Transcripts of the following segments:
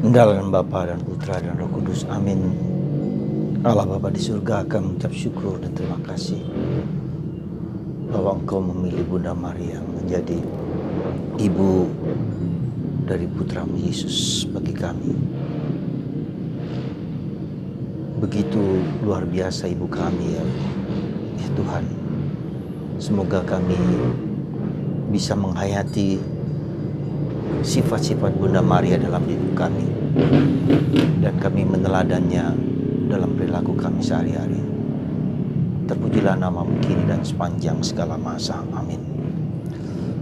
Dalam Bapa dan Putra dan Roh Kudus. Amin. Allah Bapa di surga akan mengucap syukur dan terima kasih bahwa Engkau memilih Bunda Maria menjadi ibu dari Putra-Mu Yesus bagi kami. Begitu luar biasa ibu kami ya Tuhan. Semoga kami bisa menghayati sifat-sifat Bunda Maria dalam hidup kami dan kami meneladannya dalam perilaku kami sehari-hari. Terpujilah nama-Mu kini dan sepanjang segala masa. Amin.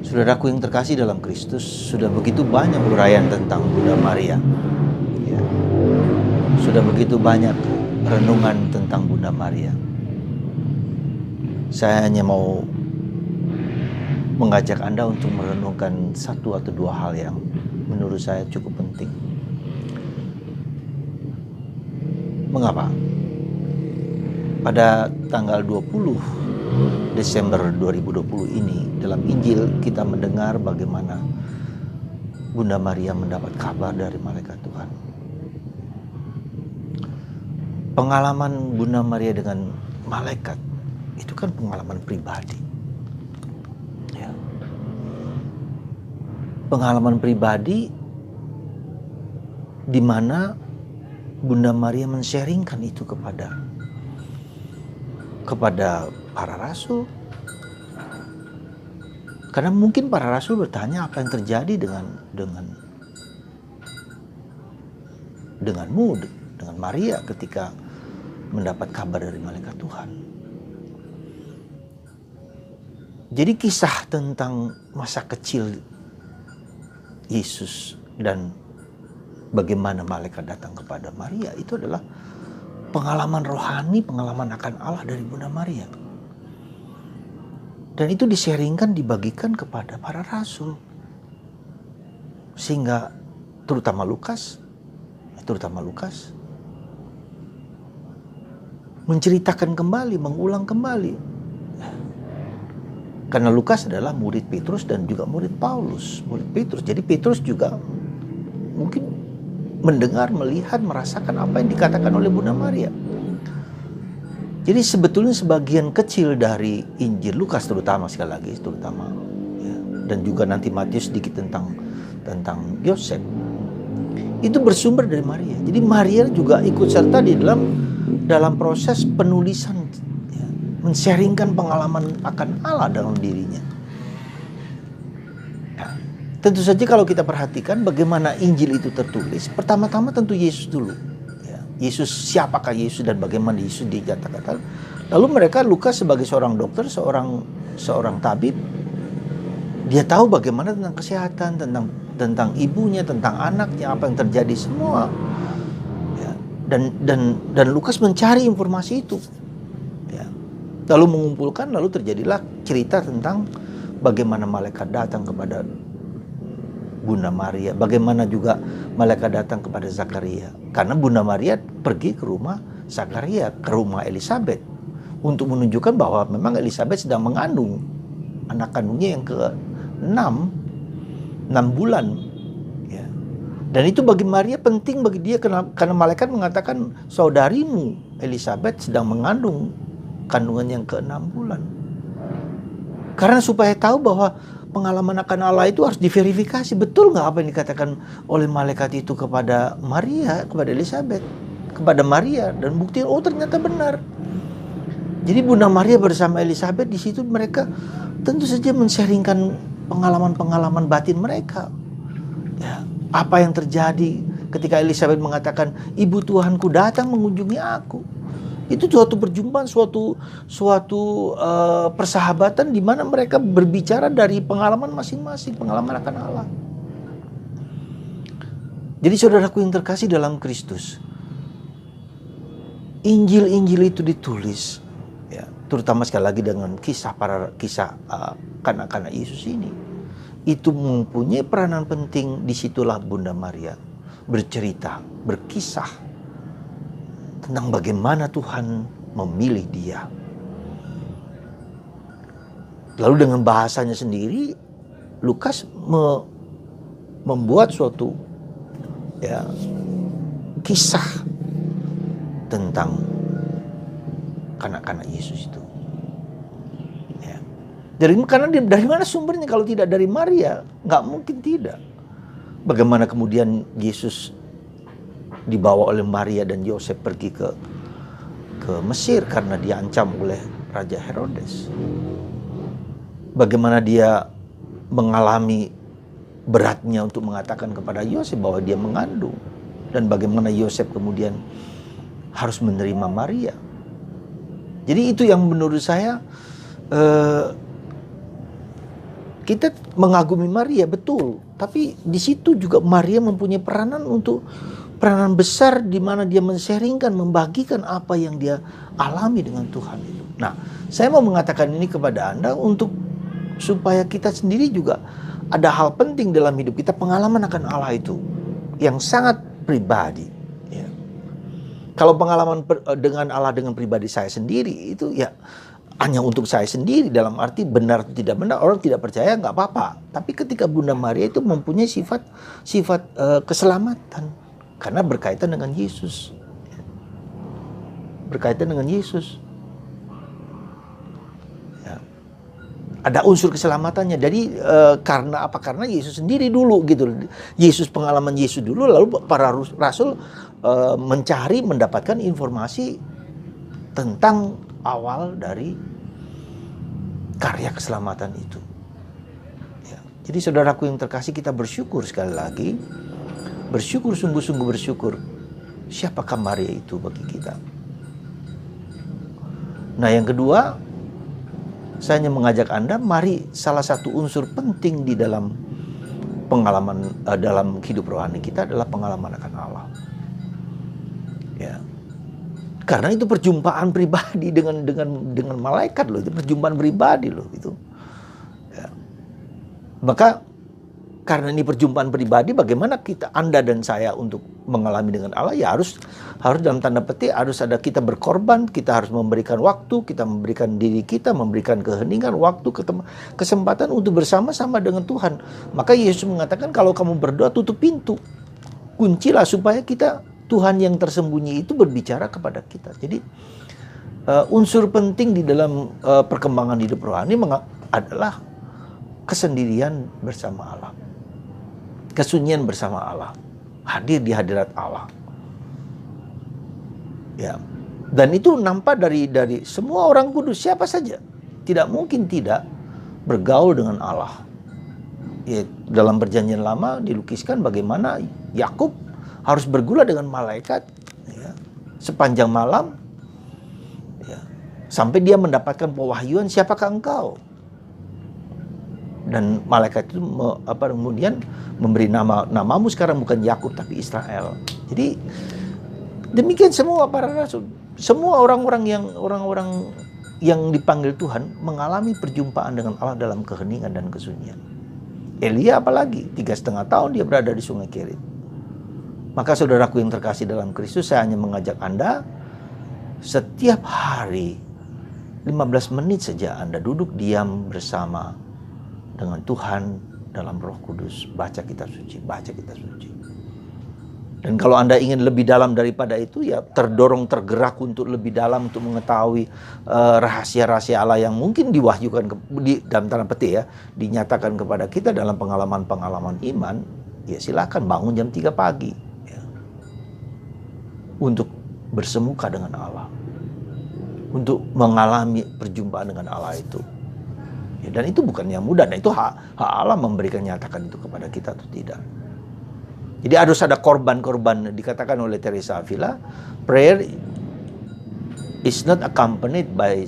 Saudaraku yang terkasih dalam Kristus, sudah begitu banyak uraian tentang Bunda Maria ya. Sudah begitu banyak renungan tentang Bunda Maria. Saya hanya mau mengajak Anda untuk merenungkan satu atau dua hal yang menurut saya cukup penting. Mengapa? Pada tanggal 20 Desember 2020 ini dalam Injil kita mendengar bagaimana Bunda Maria mendapat kabar dari malaikat Tuhan. Pengalaman Bunda Maria dengan malaikat itu kan pengalaman pribadi. Pengalaman pribadi di mana Bunda Maria men-sharingkan itu kepada para rasul. Karena mungkin para rasul bertanya apa yang terjadi denganmu, dengan Maria ketika mendapat kabar dari malaikat Tuhan. Jadi kisah tentang masa kecil Yesus dan bagaimana malaikat datang kepada Maria itu adalah pengalaman rohani, pengalaman akan Allah dari Bunda Maria. Dan itu di-sharingkan, dibagikan kepada para rasul. Sehingga terutama Lukas menceritakan kembali, mengulang kembali. Karena Lukas adalah murid Petrus dan juga murid Paulus, murid Petrus. Jadi Petrus juga mungkin mendengar, melihat, merasakan apa yang dikatakan oleh Bunda Maria. Jadi sebetulnya sebagian kecil dari Injil Lukas terutama ya, dan juga nanti Matius sedikit tentang Yosef, itu bersumber dari Maria. Jadi Maria juga ikut serta di dalam proses penulisan, men-sharingkan pengalaman akan Allah dalam dirinya. Nah, tentu saja kalau kita perhatikan bagaimana Injil itu tertulis, pertama-tama tentu Yesus dulu. Ya, Yesus, siapakah Yesus dan bagaimana Yesus dinyatakan. Lalu mereka, Lukas sebagai seorang dokter, seorang tabib, dia tahu bagaimana tentang kesehatan, tentang ibunya, tentang anaknya, apa yang terjadi semua. Ya, dan Lukas mencari informasi itu. Lalu mengumpulkan, lalu terjadilah cerita tentang bagaimana malaikat datang kepada Bunda Maria, bagaimana juga malaikat datang kepada Zakaria. Karena Bunda Maria pergi ke rumah Zakaria, ke rumah Elisabet, untuk menunjukkan bahwa memang Elisabet sedang mengandung anak kandungnya yang ke-6 bulan. Ya. Dan itu bagi Maria penting bagi dia karena malaikat mengatakan saudarimu Elisabet sedang mengandung kandungan yang ke-6 bulan. Karena supaya tahu bahwa pengalaman akan Allah itu harus diverifikasi. Betul nggak apa yang dikatakan oleh malaikat itu kepada Maria, kepada Elisabet, kepada Maria. Dan bukti, oh ternyata benar. Jadi Bunda Maria bersama Elisabet di situ mereka tentu saja men-sharingkan pengalaman-pengalaman batin mereka. Ya, apa yang terjadi ketika Elisabet mengatakan, ibu Tuhanku datang mengunjungi aku. Itu suatu perjumpaan, suatu persahabatan di mana mereka berbicara dari pengalaman masing-masing, pengalaman akan Allah. Jadi saudaraku yang terkasih dalam Kristus, Injil-Injil itu ditulis, ya, terutama sekali lagi dengan kisah kanak-kanak Yesus ini, itu mempunyai peranan penting. Disitulah Bunda Maria bercerita, berkisah tentang bagaimana Tuhan memilih dia. Lalu dengan bahasanya sendiri, Lukas membuat suatu ya, kisah tentang kanak-kanak Yesus itu. Ya. Dari mana sumbernya kalau tidak dari Maria? Nggak mungkin tidak. Bagaimana kemudian Yesus dibawa oleh Maria dan Yosef pergi ke Mesir karena diancam oleh Raja Herodes. Bagaimana dia mengalami beratnya untuk mengatakan kepada Yosef bahwa dia mengandung. Dan bagaimana Yosef kemudian harus menerima Maria. Jadi itu yang menurut saya kita mengagumi Maria, betul. Tapi di situ juga Maria mempunyai peranan besar di mana dia men-sharingkan, membagikan apa yang dia alami dengan Tuhan itu. Nah, saya mau mengatakan ini kepada Anda supaya kita sendiri juga ada hal penting dalam hidup kita, pengalaman akan Allah itu yang sangat pribadi. Ya. Kalau pengalaman dengan Allah dengan pribadi saya sendiri itu ya hanya untuk saya sendiri, dalam arti benar atau tidak benar, orang tidak percaya nggak apa-apa. Tapi ketika Bunda Maria itu mempunyai sifat keselamatan karena berkaitan dengan Yesus, berkaitan dengan Yesus. Ya. Ada unsur keselamatannya. Jadi karena apa? Karena Yesus sendiri dulu gitu. Yesus, pengalaman Yesus dulu, lalu para rasul mendapatkan informasi tentang awal dari karya keselamatan itu. Ya. Jadi saudaraku yang terkasih, kita bersyukur sekali lagi. Bersyukur, sungguh-sungguh bersyukur. Siapakah Maria itu bagi kita? Nah, yang kedua, saya hanya mengajak Anda, mari salah satu unsur penting di dalam pengalaman dalam hidup rohani kita adalah pengalaman akan Allah. Ya. Karena itu perjumpaan pribadi dengan malaikat loh, itu perjumpaan pribadi loh itu. Ya. Maka karena ini perjumpaan pribadi, bagaimana Anda dan saya untuk mengalami dengan Allah? Ya harus dalam tanda petik harus ada kita berkorban, kita harus memberikan waktu, kita memberikan diri kita, memberikan keheningan, waktu, kesempatan untuk bersama-sama dengan Tuhan. Maka Yesus mengatakan kalau kamu berdoa tutup pintu, kuncilah supaya Tuhan yang tersembunyi itu berbicara kepada kita. Jadi unsur penting di dalam perkembangan hidup rohani adalah kesendirian bersama Allah. Kesunyian bersama Allah, hadir di hadirat Allah. Ya. Dan itu nampak dari semua orang kudus, siapa saja tidak mungkin tidak bergaul dengan Allah. Ya, dalam perjanjian lama dilukiskan bagaimana Yakub harus bergula dengan malaikat ya, sepanjang malam ya, sampai dia mendapatkan pewahyuan, siapakah engkau? Dan malaikat itu kemudian memberi namamu sekarang bukan Yakub tapi Israel. Jadi demikian semua para rasul, semua orang-orang yang dipanggil Tuhan mengalami perjumpaan dengan Allah dalam keheningan dan kesunyian. Elia apalagi 3,5 tahun dia berada di Sungai Kerit. Maka saudaraku yang terkasih dalam Kristus, saya hanya mengajak Anda setiap hari 15 menit saja Anda duduk diam bersama dengan Tuhan dalam Roh Kudus, baca kitab suci. Dan kalau Anda ingin lebih dalam daripada itu, ya tergerak untuk lebih dalam untuk mengetahui rahasia-rahasia Allah yang mungkin diwahyukan dalam tanda petik ya, dinyatakan kepada kita dalam pengalaman-pengalaman iman, ya silakan bangun jam 3 pagi ya, untuk bersemuka dengan Allah, untuk mengalami perjumpaan dengan Allah itu. Ya, dan itu bukan yang mudah, dan itu hak Allah memberikan nyatakan itu kepada kita atau tidak. Jadi harus ada korban-korban. Dikatakan oleh Teresa Avila, prayer is not accompanied by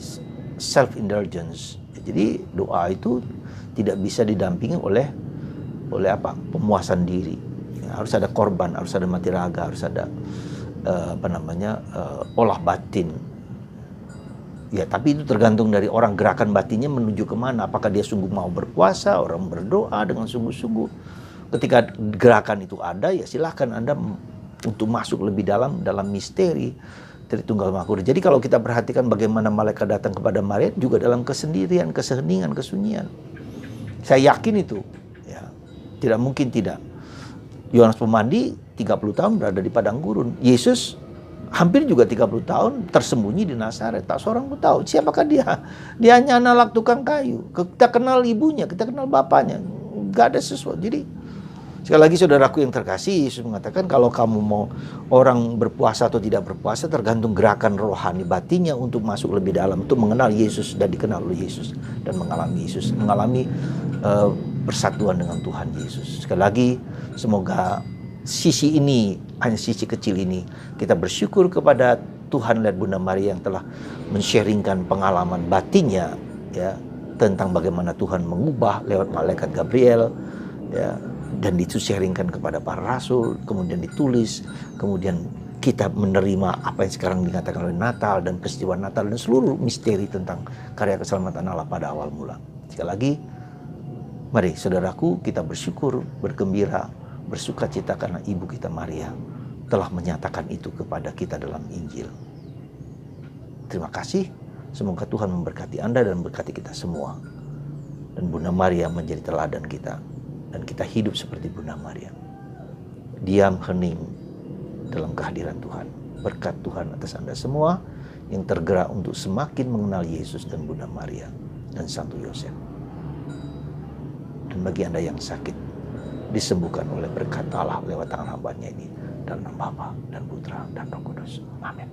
self-indulgence. Jadi doa itu tidak bisa didampingi oleh pemuasan diri. Ya, harus ada korban, harus ada mati raga, harus ada olah batin. Ya, tapi itu tergantung dari orang, gerakan batinnya menuju kemana. Apakah dia sungguh mau berpuasa, orang berdoa dengan sungguh-sungguh. Ketika gerakan itu ada, ya silahkan Anda untuk masuk lebih dalam misteri Tritunggal Maha Kudus. Jadi kalau kita perhatikan bagaimana malaikat datang kepada Maria juga dalam kesendirian, keheningan, kesunyian. Saya yakin itu, ya tidak mungkin tidak. Yohanes Pemandi 30 tahun berada di padang gurun. Yesus hampir juga 30 tahun tersembunyi di Nazaret. Tak seorang pun tahu siapakah dia. Dia hanya anak tukang kayu. Kita kenal ibunya, kita kenal bapaknya. Gak ada sesuatu. Jadi sekali lagi saudaraku yang terkasih, Yesus mengatakan kalau kamu mau orang berpuasa atau tidak berpuasa tergantung gerakan rohani batinnya untuk masuk lebih dalam, untuk mengenal Yesus dan dikenal oleh Yesus dan mengalami Yesus, mengalami persatuan dengan Tuhan Yesus. Sekali lagi semoga sisi ini, hanya sisi kecil ini, kita bersyukur kepada Tuhan dan Bunda Maria yang telah men-sharingkan pengalaman batinnya ya tentang bagaimana Tuhan mengubah lewat malaikat Gabriel ya, dan itu sharingkan kepada para rasul, kemudian ditulis, kemudian kita menerima apa yang sekarang dikatakan oleh Natal dan peristiwa Natal dan seluruh misteri tentang karya keselamatan Allah pada awal mula. Sekali lagi, mari saudaraku kita bersyukur, bergembira, bersukacita karena Ibu kita Maria telah menyatakan itu kepada kita dalam Injil. Terima kasih, semoga Tuhan memberkati Anda dan memberkati kita semua. Dan Bunda Maria menjadi teladan kita. Dan kita hidup seperti Bunda Maria. Diam hening dalam kehadiran Tuhan. Berkat Tuhan atas Anda semua yang tergerak untuk semakin mengenal Yesus dan Bunda Maria dan Santo Yosef. Dan bagi Anda yang sakit, disembuhkan oleh berkat Allah lewat tangan hamba-Nya ini. Dalam nama Bapa dan Putra dan Roh Kudus. Amin.